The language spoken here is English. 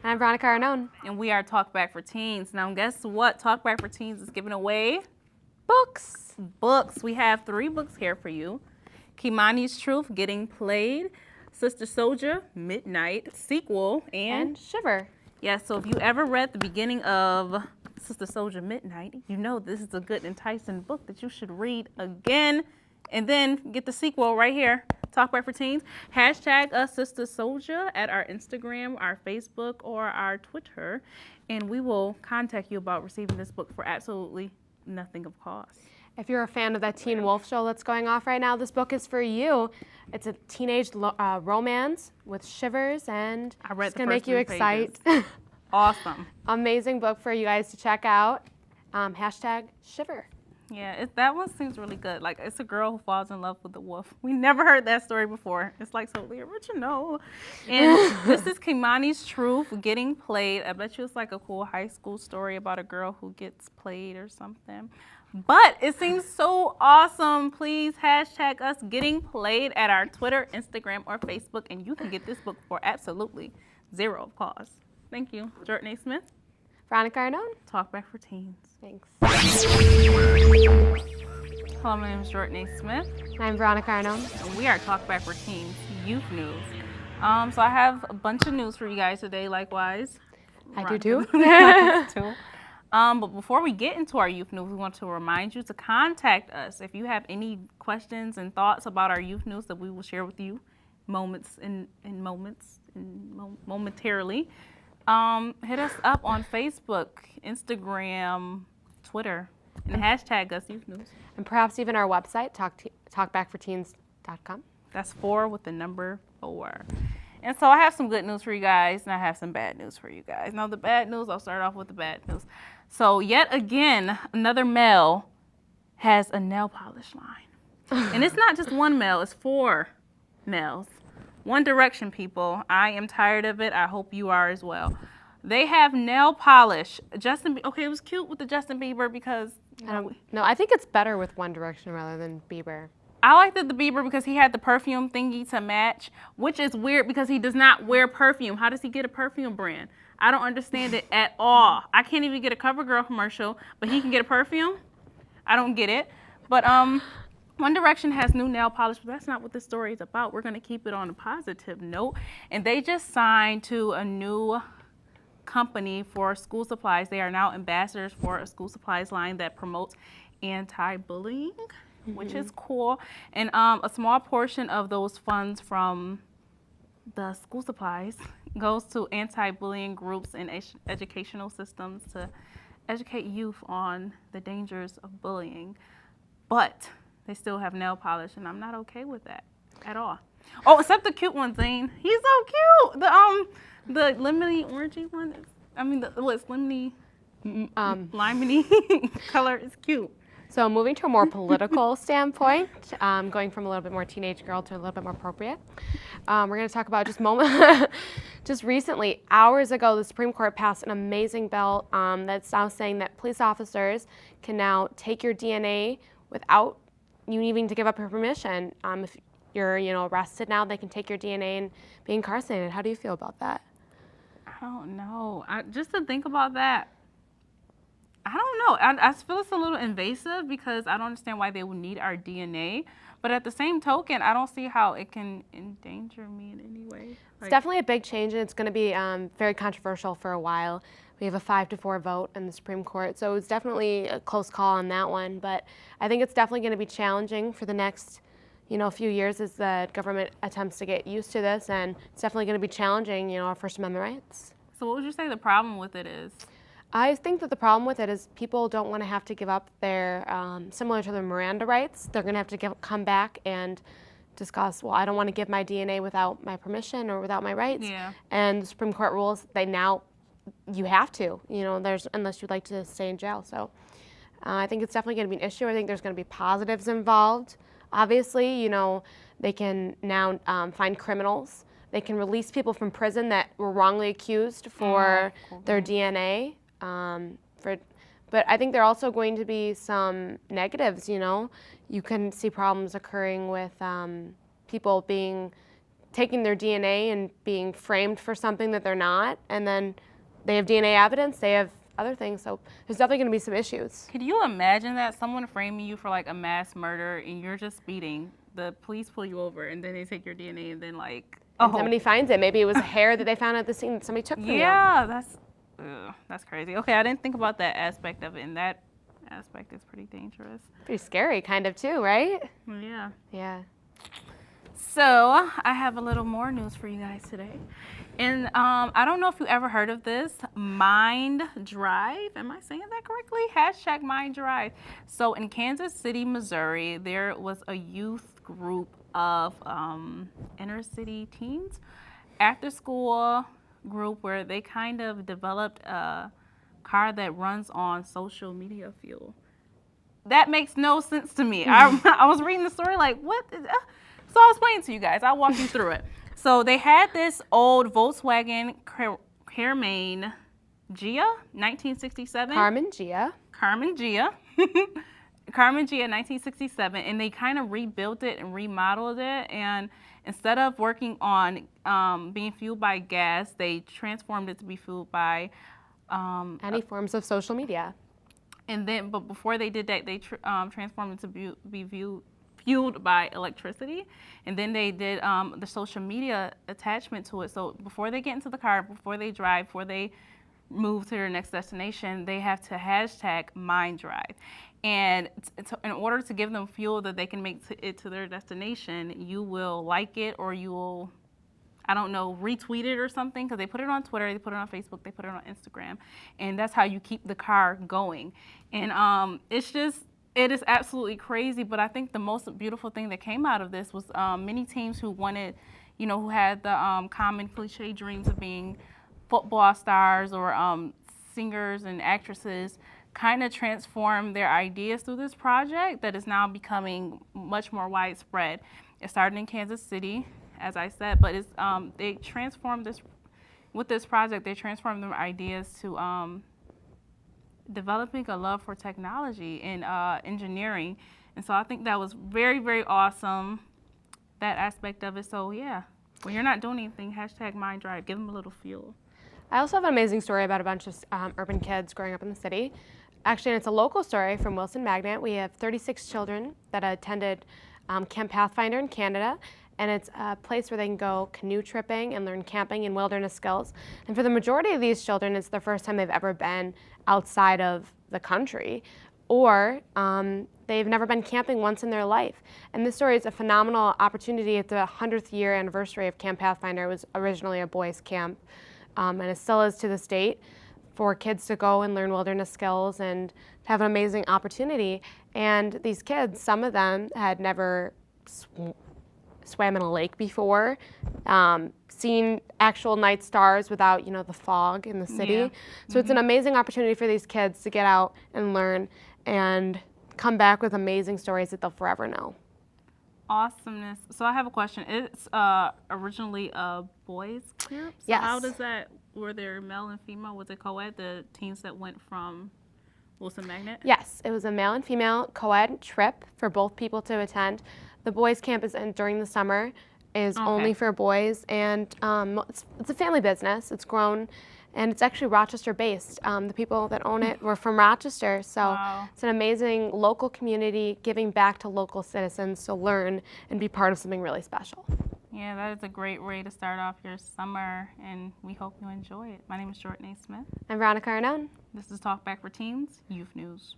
And I'm Veronica Arnone. And we are Talk Back for Teens. Now, guess what? Talk Back for Teens is giving away Books. We have 3 books here for you. Kimani's Truth, Getting Played, Sister Souljah, Midnight, sequel, And Shiver. Yeah, so if you ever read the beginning of Sister Souljah Midnight, you know this is a good, enticing book that you should read again. And then get the sequel right here, Talk Back for Teens. Hashtag us Sister Souljah at our Instagram, our Facebook, or our Twitter. And we will contact you about receiving this book for absolutely nothing of cost. If you're a fan of that Teen Wolf show that's going off right now, this book is for you. It's a teenage romance with shivers, and I read it's the going to make first you 3 excited. pages. Awesome. Amazing book for you guys to check out. Hashtag Shiver. Yeah, that one seems really good. Like, it's a girl who falls in love with a wolf. We never heard that story before. It's like totally original. And this is Kimani's Truth, Getting Played. I bet you it's like a cool high school story about a girl who gets played or something. But it seems so awesome. Please hashtag us Getting Played at our Twitter, Instagram, or Facebook, and you can get this book for absolutely $0 cost. Thank you. Jordan A. Smith. Veronica Arnone. Talk Back for Teens. Thanks. Hello, my name is Jordan A. Smith. And I'm Veronica Arnone. And we are Talk Back for Teens Youth News. So I have a bunch of news for you guys today, likewise. I do too. But before we get into our youth news, we want to remind you to contact us if you have any questions and thoughts about our youth news that we will share with you momentarily. Hit us up on Facebook, Instagram, Twitter, and hashtag us youth news. And perhaps even our website, talkbackforteens.com. That's 4 with the number 4. And so I have some good news for you guys, and I have some bad news for you guys. Now, the bad news, I'll start off with the bad news. So yet again, another male has a nail polish line. And it's not just one male, it's 4 males. One Direction, people. I am tired of it. I hope you are as well. They have nail polish. Okay, it was cute with the Justin Bieber because... No, I think it's better with One Direction rather than Bieber. I liked the Bieber because he had the perfume thingy to match, which is weird because he does not wear perfume. How does he get a perfume brand? I don't understand it at all. I can't even get a CoverGirl commercial, but he can get a perfume? I don't get it. But One Direction has new nail polish, but that's not what this story is about. We're going to keep it on a positive note. And they just signed to a new company for school supplies. They are now ambassadors for a school supplies line that promotes anti-bullying, which is cool. And a small portion of those funds from the school supplies goes to anti-bullying groups and educational systems to educate youth on the dangers of bullying. But they still have nail polish, and I'm not okay with that at all. Oh, except the cute one, Zane. He's so cute. The lemony orangey one. What's lemony limey color is cute. So moving to a more political standpoint, going from a little bit more teenage girl to a little bit more appropriate, we're going to talk about just recently, hours ago, the Supreme Court passed an amazing bill that's now saying that police officers can now take your DNA without you needing to give up your permission. If you're arrested now, they can take your DNA and be incarcerated. How do you feel about that? I don't know. Just to think about that, I don't know. I feel it's a little invasive because I don't understand why they would need our DNA. But at the same token, I don't see how it can endanger me in any way. It's definitely a big change, and it's going to be very controversial for a while. We have a 5-4 vote in the Supreme Court, so it's definitely a close call on that one. But I think it's definitely going to be challenging for the next few years as the government attempts to get used to this, and it's definitely going to be challenging, our First Amendment rights. So what would you say the problem with it is? I think that the problem with it is people don't want to have to give up their, similar to their Miranda rights, they're going to have to come back and discuss, well, I don't want to give my DNA without my permission or without my rights. Yeah. And the Supreme Court rules, you have to, unless you'd like to stay in jail. So I think it's definitely going to be an issue. I think there's going to be positives involved. Obviously, they can now find criminals. They can release people from prison that were wrongly accused for their DNA. But I think there are also going to be some negatives, You can see problems occurring with people being taking their DNA and being framed for something that they're not, and then they have DNA evidence, they have other things, so there's definitely going to be some issues. Could you imagine that? Someone framing you for like a mass murder and you're just speeding, the police pull you over and then they take your DNA and then like, And somebody finds it. Maybe it was a hair that they found at the scene that somebody took from you. Yeah, that's crazy. Okay, I didn't think about that aspect of it, and that aspect is pretty dangerous. Pretty scary, kind of, too, right? Yeah. Yeah. So I have a little more news for you guys today. And I don't know if you ever heard of this, Mind Drive. Am I saying that correctly? Hashtag Mind Drive. So in Kansas City, Missouri, there was a youth group of inner city teens, after school group, where they kind of developed a car that runs on social media fuel. That makes no sense to me. I was reading the story like, what? So I'll explain it to you guys. I'll walk you through it. So they had this old Volkswagen Carmen Ghia, 1967. Carmen Ghia. Carmen Ghia. Carmen Ghia, 1967. And they kind of rebuilt it and remodeled it. And instead of working on being fueled by gas, they transformed it to be fueled by Any forms of social media. And then, but before they did that, they transformed it to be fueled by electricity. And then they did the social media attachment to it. So before they get into the car, before they drive, before they move to their next destination, they have to hashtag Mind Drive. And in order to give them fuel that they can make it to their destination, you will like it, or you will, I don't know, retweet it or something, because they put it on Twitter, they put it on Facebook, they put it on Instagram, and that's how you keep the car going. And it is absolutely crazy, but I think the most beautiful thing that came out of this was many teams who wanted, who had the common cliche dreams of being football stars or singers and actresses, kind of transformed their ideas through this project that is now becoming much more widespread. It started in Kansas City, as I said, but they transformed this, with this project, they transformed their ideas to developing a love for technology and engineering. And so I think that was very, very awesome, that aspect of it. So yeah, when you're not doing anything, hashtag Mind Drive, give them a little fuel. I also have an amazing story about a bunch of urban kids growing up in the city. Actually, it's a local story from Wilson Magnet. We have 36 children that attended Camp Pathfinder in Canada, and it's a place where they can go canoe tripping and learn camping and wilderness skills. And for the majority of these children, it's the first time they've ever been outside of the country, or they've never been camping once in their life. And this story is a phenomenal opportunity. At the 100th year anniversary of Camp Pathfinder. It was originally a boys' camp, and it still is to this date, for kids to go and learn wilderness skills and have an amazing opportunity. And these kids, some of them had never swam in a lake before, seen actual night stars without, the fog in the city. Yeah. So it's an amazing opportunity for these kids to get out and learn and come back with amazing stories that they'll forever know. Awesomeness. So I have a question. It's originally a boys' camp? So Yes. how does that, were there male and female? Was it co-ed, the teams that went from Wilson Magnet? Yes, it was a male and female co-ed trip for both people to attend. The boys' camp is during the summer, is only for boys, and it's a family business. It's grown, and it's actually Rochester-based. The people that own it were from Rochester, so Wow. it's an amazing local community giving back to local citizens to learn and be part of something really special. Yeah, that is a great way to start off your summer, and we hope you enjoy it. My name is Jordan A. Smith. I'm Veronica Arnone. This is Talk Back for Teens, Youth News.